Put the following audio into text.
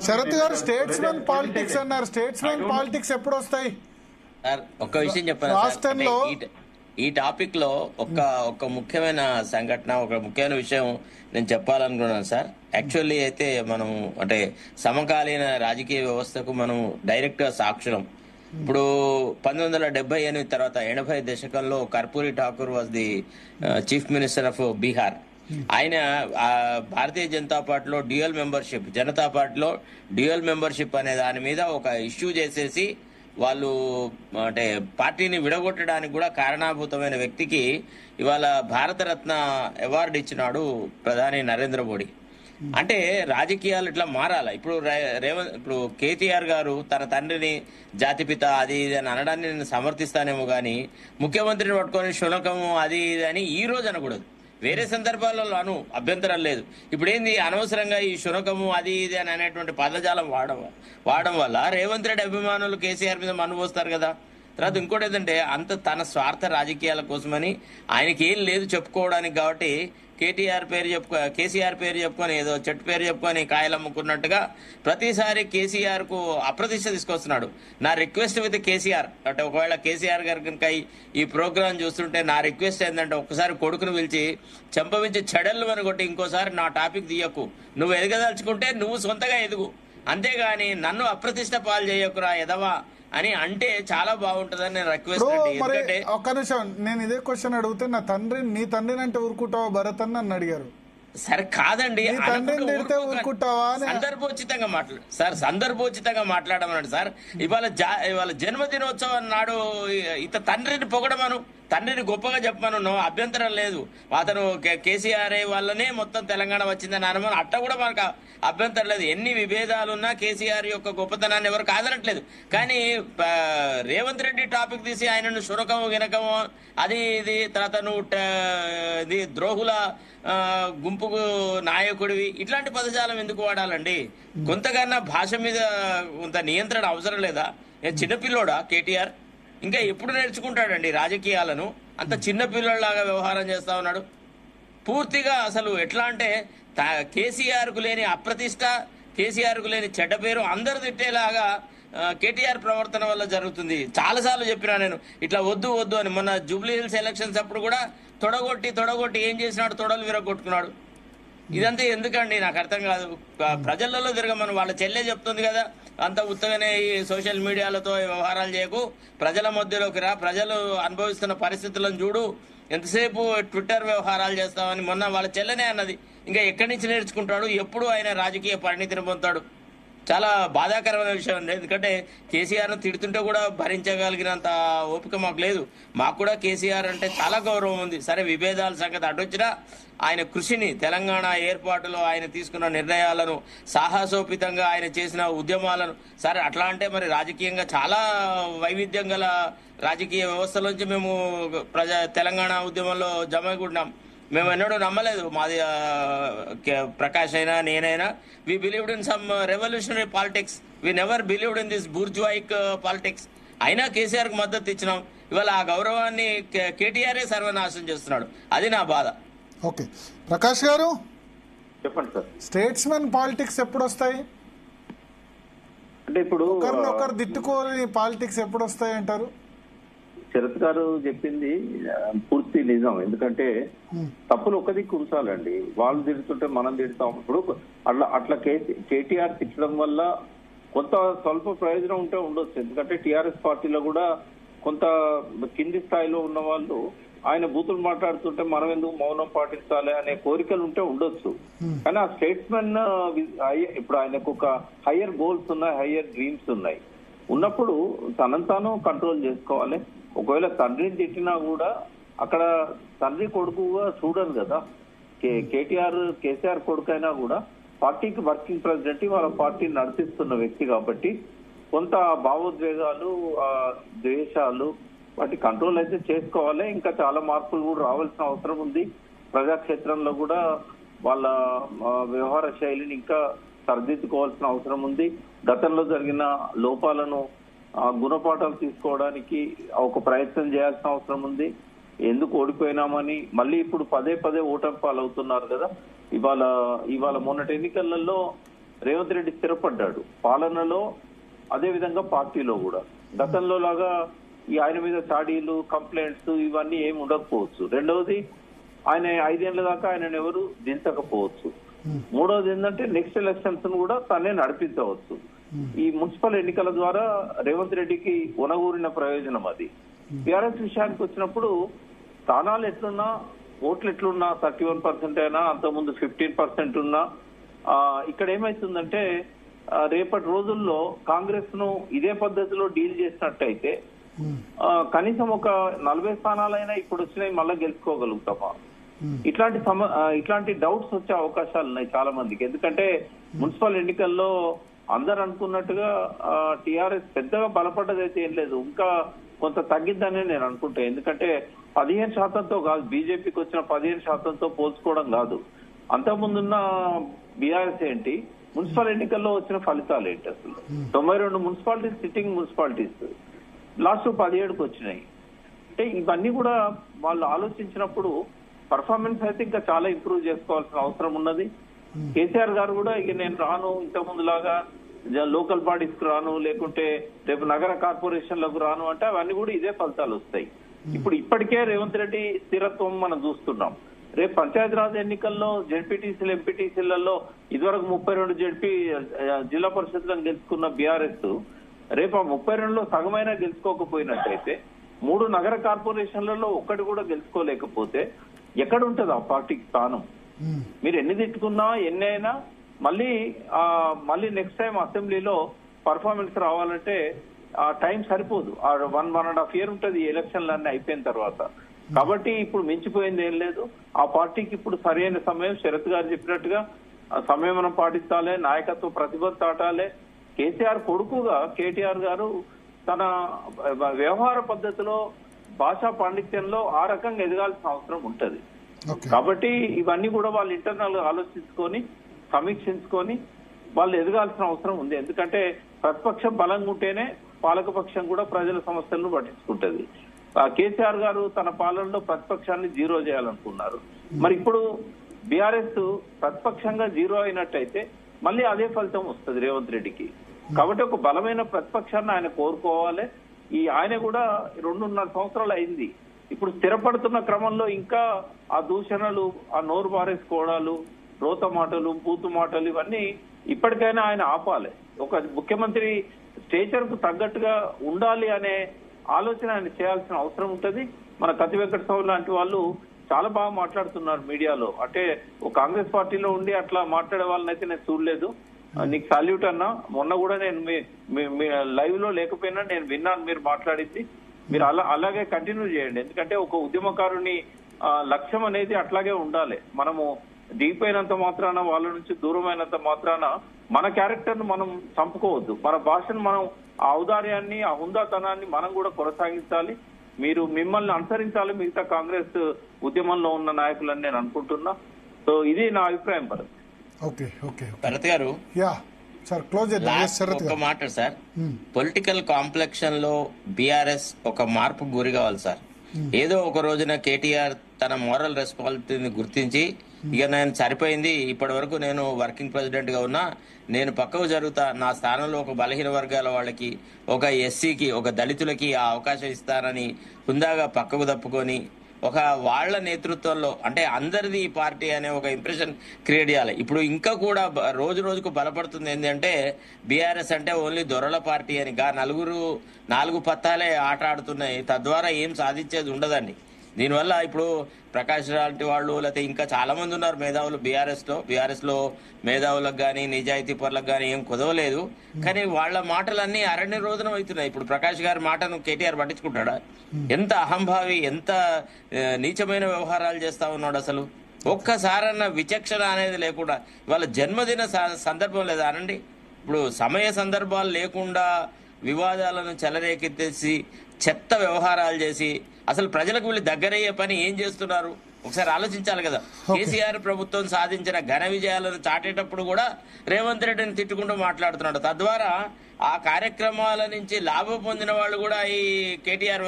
శరత్ గారు statesmen politics అన్నారు. Statesmen politics ఎప్పుడు వస్తాయి? ఒక్క విషయం చెప్పాను రాష్ట్రంలో ఈ టాపిక్ లో ఒక ముఖ్యమైన సంఘటన, ఒక ముఖ్యమైన విషయం నేను చెప్పాలనుకున్నాను సార్. యాక్చువల్లీ అయితే మనం అంటే సమకాలీన రాజకీయ వ్యవస్థకు మనం డైరెక్ట్ గా సాక్షులం. ఇప్పుడు 1978 తర్వాత 80 దశకంలో Karpoori Thakur was the chief minister of Bihar. ఆయన భారతీయ జనతా పార్టీలో డ్యూయల్ మెంబర్షిప్, జనతా పార్టీలో డ్యూయల్ మెంబర్షిప్ అనే దాని మీద ఒక ఇష్యూ చేసేసి వాళ్ళు అంటే పార్టీని విడగొట్టడానికి కూడా కారణాభూతమైన వ్యక్తికి ఇవాళ భారతరత్న అవార్డు ఇచ్చినాడు ప్రధాని నరేంద్ర మోడీ. అంటే రాజకీయాలు ఇట్లా మారాల. ఇప్పుడు కేటీఆర్ గారు తన తండ్రిని జాతిపిత అది ఇది అని అనడాన్ని నేను సమర్థిస్తానేమో గానీ, ముఖ్యమంత్రిని పట్టుకొని శునకము అది ఇది అని ఈ రోజు అనకూడదు. వేరే సందర్భాలలో అభ్యంతరం లేదు. ఇప్పుడు ఏంది అనవసరంగా ఈ శునకము అది ఇది అని అనేటువంటి పదజాలం వాడడం వల్ల రేవంత్ రెడ్డి అభిమానులు కేసీఆర్ మీద మన్నుపోస్తారు కదా. తర్వాత ఇంకోటి ఏంటంటే అంత తన స్వార్థ రాజకీయాల కోసమని ఆయనకి ఏం లేదు చెప్పుకోవడానికి, కాబట్టి కేసీఆర్ పేరు చెప్పుకొని ఏదో చెట్టు పేరు చెప్పుకొని కాయలు అమ్ముకున్నట్టుగా ప్రతిసారి కేసీఆర్ కు అప్రతిష్ట తీసుకొస్తున్నాడు. నా రిక్వెస్ట్ విత్ కేసీఆర్ అంటే ఒకవేళ కేసీఆర్ గారి కనుక ఈ ప్రోగ్రాం చూస్తుంటే నా రిక్వెస్ట్ ఏంటంటే ఒక్కసారి కొడుకును పిలిచి చెంపవించి చెడళ్ళు అనుకొట్టి ఇంకోసారి నా టాపిక్ తీయకు. నువ్వు ఎదగదలుచుకుంటే నువ్వు సొంతగా ఎదుగు, అంతేగాని నన్ను అప్రతిష్ట పాలు చేయకురా ఎదవా అని అంటే చాలా బాగుంటుందని నేను రిక్వెస్ట్. ఎందుకంటే ఒక్క నిమిషం, నేను ఇదే క్వశ్చన్ అడిగితే నీ తండ్రిని అంటే ఊరుకుంటావా భరత్ అని నన్ను అడిగారు. సరే కాదండి, సందర్భోచితంగా మాట్లాడమన్నాడు సార్. ఇవాళ జన్మదినోత్సవం నాడు తండ్రిని పొగడమను, తండ్రిని గొప్పగా చెప్పమను, అభ్యంతరం లేదు. అతను కేసీఆర్ వల్లనే మొత్తం తెలంగాణ వచ్చిందని అనమని అట్ట కూడా మనకు అభ్యంతరం లేదు. ఎన్ని విభేదాలున్నా కేసీఆర్ యొక్క గొప్పతనాన్ని ఎవరు కాదనట్లేదు. కానీ రేవంత్ రెడ్డి టాపిక్ తీసి ఆయనను శురకము గినకము అది ఇది తర్వాత నువ్వు ద్రోహుల గుంపుకు నాయకుడివి ఇట్లాంటి పదజాలం ఎందుకు వాడాలండి? కొంతకన్నా భాష మీద కొంత నియంత్రణ అవసరం లేదా? చిన్నపిల్లోడా కేటీఆర్? ఇంకా ఎప్పుడు నేర్చుకుంటాడండి రాజకీయాలను? అంత చిన్న పిల్లలాగా వ్యవహారం చేస్తా ఉన్నాడు. పూర్తిగా అసలు ఎట్లా అంటే కేసీఆర్ కు లేని అప్రతిష్ట, కేసీఆర్ కు లేని చెడ్డ పేరు అందరు తిట్టేలాగా కేటీఆర్ ప్రవర్తన వల్ల జరుగుతుంది. చాలాసార్లు చెప్పినా నేను ఇట్లా వద్దు అని. మొన్న జూబ్లీ హిల్స్ ఎలక్షన్స్ అప్పుడు కూడా తొడగొట్టి ఏం చేసినాడు? తొడలు విరగొట్టుకున్నాడు. ఇదంతా ఎందుకండి నాకు అర్థం కాదు. ప్రజలలో తిరగమని వాళ్ళ చెల్లె చెప్తుంది కదా, అంత ఉత్తగానే ఈ సోషల్ మీడియాలతో వ్యవహారాలు చేయకు, ప్రజల మధ్యలోకి రా, ప్రజలు అనుభవిస్తున్న పరిస్థితులను చూడు, ఎంతసేపు ట్విట్టర్ వ్యవహారాలు చేస్తామని మొన్న వాళ్ళ చెల్లెనే అన్నది. ఇంకా ఎక్కడి నుంచి నేర్చుకుంటాడు? ఎప్పుడు ఆయన రాజకీయ పరిణితిని పొందుతాడు? చాలా బాధాకరమైన విషయం అండి. ఎందుకంటే కేసీఆర్ను తిడుతుంటే కూడా భరించగలిగినంత ఓపిక మాకు లేదు. మాకు కూడా కేసీఆర్ అంటే చాలా గౌరవం ఉంది. సరే విభేదాల సంగతి అడ్డొచ్చినా ఆయన కృషిని, తెలంగాణ ఏర్పాటులో ఆయన తీసుకున్న నిర్ణయాలను, సాహసోపితంగా ఆయన చేసిన ఉద్యమాలను, సరే అట్లా అంటే మరి రాజకీయంగా చాలా వైవిధ్యం గల రాజకీయ వ్యవస్థలోంచి మేము తెలంగాణ ఉద్యమంలో జమగున్నాం. మేము ఎన్నడూ నమ్మలేదు, మాది ప్రకాష్ అయినా నేనైనా, we believed in some revolutionary politics, we never believed in this bourgeoisic politics. అయినా కేసీఆర్ కు మద్దతు ఇచ్చినాం. ఇవాళ ఆ గౌరవాన్ని కేటీఆర్ సర్వనాశనం చేస్తున్నాడు. అది నా బాధ. ఓకే ప్రకాష్ గారు చెప్పండి సార్. స్టేట్స్మెన్ పాలిటిక్స్ ఎప్పుడు వస్తాయి? అంటే ఇప్పుడు ఒకరు దిట్టుకోని పాలిటిక్స్ ఎప్పుడు వస్తాయి అంటారు? శరత్ గారు చెప్పింది పూర్తి నిజం. ఎందుకంటే తప్పులు ఒక దిక్కు ఉంచాలండి. వాళ్ళు తిడుతుంటే మనం తిడతాం. ఇప్పుడు అట్లా కేటీఆర్ తిట్టడం వల్ల కొంత స్వల్ప ప్రయోజనం ఉంటే ఉండొచ్చు. ఎందుకంటే టీఆర్ఎస్ పార్టీలో కూడా కొంత కింది స్థాయిలో ఉన్న వాళ్ళు ఆయన బూతులు మాట్లాడుతుంటే మనం ఎందుకు మౌనం పాటించాలి అనే కోరికలు ఉంటే ఉండొచ్చు. కానీ ఆ స్టేట్స్మెన్ ఇప్పుడు ఆయనకు ఒక హయ్యర్ గోల్స్ ఉన్నాయి, హయ్యర్ డ్రీమ్స్ ఉన్నాయి. ఉన్నప్పుడు తనంతాను కంట్రోల్ చేసుకోవాలి. ఒకవేళ తండ్రిని తిట్టినా కూడా అక్కడ తండ్రి కొడుకుగా చూడరు కదా. కేసీఆర్ కొడుకు అయినా కూడా పార్టీకి వర్కింగ్ ప్రెసిడెంట్, వాళ్ళ పార్టీని నడిపిస్తున్న వ్యక్తి కాబట్టి కొంత భావోద్వేగాలు, ద్వేషాలు వాటి కంట్రోల్ అయితే చేసుకోవాలి. ఇంకా చాలా మార్పులు కూడా రావాల్సిన అవసరం ఉంది. ప్రజాక్షేత్రంలో కూడా వాళ్ళ వ్యవహార శైలిని ఇంకా సరిదిద్దుకోవాల్సిన అవసరం ఉంది. గతంలో జరిగిన లోపాలను గుణపాఠాలు తీసుకోవడానికి ఒక ప్రయత్నం చేయాల్సిన అవసరం ఉంది. ఎందుకు ఓడిపోయినామని మళ్ళీ ఇప్పుడు పదే ఓటమి పాలవుతున్నారు కదా. ఇవాళ మొన్నటి ఎన్నికలలో రేవంత్ రెడ్డి స్థిరపడ్డాడు పాలనలో, అదే విధంగా పార్టీలో కూడా. గతంలో లాగా ఈ ఆయన మీద చాడీలు, కంప్లైంట్స్ ఇవన్నీ ఏమి ఉండకపోవచ్చు. రెండవది, ఆయన 5 ఏళ్ల దాకా ఆయనను ఎవరు దించకపోవచ్చు. మూడవది ఏంటంటే నెక్స్ట్ ఎలక్షన్స్ కూడా తనే నడిపించవచ్చు. ఈ మున్సిపల్ ఎన్నికల ద్వారా రేవంత్ రెడ్డికి ఉనగూరిన ప్రయోజనం అది. టీఆర్ఎస్ విషయానికి వచ్చినప్పుడు స్థానాలు ఎట్లున్నా, ఓట్లు ఎట్లున్నా 31% అయినా, అంతకుముందు 15% ఉన్నా, ఇక్కడ ఏమైతుందంటే రేపటి రోజుల్లో కాంగ్రెస్ ను ఇదే పద్ధతిలో డీల్ చేసినట్టయితే కనీసం ఒక 40 స్థానాలైనా ఇప్పుడు వచ్చినాయి మళ్ళీ గెలుచుకోగలుగుతామా? ఇట్లాంటి డౌట్స్ వచ్చే అవకాశాలు ఉన్నాయి చాలా మందికి. ఎందుకంటే మున్సిపల్ ఎన్నికల్లో అందరు అనుకున్నట్టుగా టీఆర్ఎస్ పెద్దగా బలపడ్డదైతే ఏం లేదు, ఇంకా కొంత తగ్గిద్దని నేను అనుకుంటా. ఎందుకంటే 15%తో కాదు, బీజేపీకి వచ్చిన 15%తో పోల్చుకోవడం కాదు. అంతకుముందున్న బీఆర్ఎస్ ఏంటి, మున్సిపల్ ఎన్నికల్లో వచ్చిన ఫలితాలు ఏంటి? అసలు 92 మున్సిపాలిటీస్ సిట్టింగ్ మున్సిపాలిటీస్ లాస్ట్ 17కు వచ్చినాయి. అంటే ఇవన్నీ కూడా వాళ్ళు ఆలోచించినప్పుడు పర్ఫార్మెన్స్ అయితే ఇంకా చాలా ఇంప్రూవ్ చేసుకోవాల్సిన అవసరం ఉన్నది. కేసీఆర్ గారు కూడా ఇక నేను రాను, ఇంతకుముందు లాగా లోకల్ బాడీస్ కు రాను, లేకుంటే రేపు నగర కార్పొరేషన్లకు రాను అంటే అవన్నీ కూడా ఇదే ఫలితాలు వస్తాయి. ఇప్పటికే రేవంత్ రెడ్డి స్థిరత్వం మనం చూస్తున్నాం. రేపు పంచాయతీరాజ్ ఎన్నికల్లో జెడ్పీటీసీలు, ఎంపీటీసీలలో ఇదివరకు 32 జెడ్పీ జిల్లా పరిషత్లను గెలుచుకున్న బీఆర్ఎస్ రేపు ఆ 32లో సగమైనా గెలుచుకోకపోయినట్టయితే 3 నగర కార్పొరేషన్లలో ఒక్కటి కూడా గెలుచుకోలేకపోతే ఎక్కడ ఉంటుంది ఆ పార్టీకి స్థానం? మీరు ఎన్ని తిట్టుకున్నా, ఎన్ని అయినా మళ్ళీ నెక్స్ట్ టైం అసెంబ్లీలో పర్ఫార్మెన్స్ రావాలంటే ఆ టైం సరిపోదు. 1.5 year ఉంటుంది ఈ ఎలక్షన్లు అన్నీ అయిపోయిన తర్వాత. కాబట్టి ఇప్పుడు మించిపోయింది ఏం లేదు. ఆ పార్టీకి ఇప్పుడు సరైన సమయం, శరత్ గారు చెప్పినట్టుగా సంయమనం పాటిస్తాలే, నాయకత్వ ప్రతిభ చాటాలే. కేసీఆర్ కొడుకుగా కేటీఆర్ గారు తన వ్యవహార పద్ధతిలో, భాషా పాండిత్యంలో ఆ రకంగా ఎదగాల్సిన అవసరం ఉంటది. కాబట్టి ఇవన్నీ కూడా వాళ్ళు ఇంటర్నల్ గా ఆలోచించుకొని, సమీక్షించుకొని వాళ్ళు ఎదగాల్సిన అవసరం ఉంది. ఎందుకంటే ప్రతిపక్షం బలంగా ఉంటేనే పాలకపక్షం కూడా ప్రజల సమస్యలను పట్టించుకుంటది. కేసీఆర్ గారు తన పాలనలో ప్రతిపక్షాన్ని 0 చేయాలనుకున్నారు. మరి ఇప్పుడు బీఆర్ఎస్ ప్రతిపక్షంగా 0 అయినట్టయితే మళ్ళీ అదే ఫలితం వస్తుంది రేవంత్ రెడ్డికి. కాబట్టి ఒక బలమైన ప్రతిపక్షాన్ని ఆయన కోరుకోవాలి. ఆయన కూడా 2.5 సంవత్సరాలు అయింది. ఇప్పుడు స్థిరపడుతున్న క్రమంలో ఇంకా ఆ దూషణలు, ఆ నోరు బారేసుకోవడాలు, రోత మాటలు, బూతు మాటలు ఇవన్నీ ఇప్పటికైనా ఆయన ఆపాలి. ఒక ముఖ్యమంత్రి స్టేచర్ కు తగ్గట్టుగా ఉండాలి అనే ఆలోచన ఆయన చేయాల్సిన అవసరం ఉంటది. మన కత్తి వెంకట స్వామి లాంటి వాళ్ళు చాలా బాగా మాట్లాడుతున్నారు మీడియాలో. అంటే ఒక కాంగ్రెస్ పార్టీలో ఉండి అట్లా మాట్లాడే వాళ్ళని అయితే నేను చూడలేదు. నీకు సాల్యూట్ అన్నా. మొన్న కూడా నేను మీ లైవ్ లో లేకపోయినా నేను విన్నాను మీరు మాట్లాడింది. మీరు అలాగే కంటిన్యూ చేయండి. ఎందుకంటే ఒక ఉద్యమకారుని లక్ష్యం అనేది అట్లాగే ఉండాలి. మనము దిగిపోయినంత మాత్రాన, వాళ్ళ నుంచి దూరమైనంత మాత్రాన మన క్యారెక్టర్ ను మనం చంపుకోవద్దు. మన భాషను మనం, ఆ ఔదార్యాన్ని, ఆ హుందాతనాన్ని మనం కూడా కొనసాగించాలి. మిమ్మల్ని అనుసరించాలి మిగతా కాంగ్రెస్ ఉద్యమంలో ఉన్న నాయకులని నేను అనుకుంటున్నా. సో ఇది నా అభిప్రాయం భరత్. భరత్ గారు, ఒక మాట సార్, పొలిటికల్ కాంప్లెక్షన్ లో బీఆర్ఎస్ ఒక మార్పు గురి కావాలి సార్. ఏదో ఒక రోజున కేటీఆర్ తన మోరల్ రెస్పాన్సిబిలిటీని గుర్తించి, ఇక నేను సరిపోయింది, ఇప్పటి వరకు నేను వర్కింగ్ ప్రెసిడెంట్ గా ఉన్నా, నేను పక్కకు జరుగుతా, నా స్థానంలో ఒక బలహీన వర్గాల వాళ్ళకి, ఒక ఎస్సీకి, ఒక దళితులకి ఆ అవకాశం ఇస్తానని హుందాగా పక్కకు తప్పుకొని ఒక వాళ్ళ నేతృత్వంలో, అంటే అందరిది ఈ పార్టీ అనే ఒక ఇంప్రెషన్ క్రియేట్ చేయాలి. ఇప్పుడు ఇంకా కూడా రోజు రోజుకు బలపడుతుంది ఏంటంటే బీఆర్ఎస్ అంటే ఓన్లీ దొరల పార్టీ అని. 4 పత్తాలే ఆట ఆడుతున్నాయి. తద్వారా ఏం సాధించేది ఉండదండి. దీనివల్ల ఇప్పుడు ప్రకాష్ లాంటి వాళ్ళు, లేకపోతే ఇంకా చాలా మంది ఉన్నారు మేధావులు బీఆర్ఎస్ లో మేధావులకు కానీ, నిజాయితీ పరులకు కానీ ఏం కుదవలేదు. కానీ వాళ్ళ మాటలన్నీ అరణ్య రోజున అవుతున్నాయి. ఇప్పుడు ప్రకాష్ గారి మాటను కేటీఆర్ పట్టించుకుంటాడా? ఎంత అహంభావి, ఎంత నీచమైన వ్యవహారాలు చేస్తా ఉన్నాడు అసలు. ఒక్కసారన్న విచక్షణ అనేది లేకుండా, ఇవాళ జన్మదిన సందర్భం లేదా అనండి. ఇప్పుడు సమయ సందర్భాలు లేకుండా వివాదాలను చెలరేకెత్తేసి చెత్త వ్యవహారాలు చేసి అసలు ప్రజలకు వీళ్ళు దగ్గరయ్యే పని ఏం చేస్తున్నారు ఒకసారి ఆలోచించాలి కదా. కేసీఆర్ ప్రభుత్వం సాధించిన ఘన విజయాలను చాటేటప్పుడు కూడా రేవంత్ రెడ్డిని తిట్టుకుంటూ మాట్లాడుతున్నాడు. తద్వారా ఆ కార్యక్రమాల నుంచి లాభం పొందిన వాళ్ళు కూడా ఈ కేటీఆర్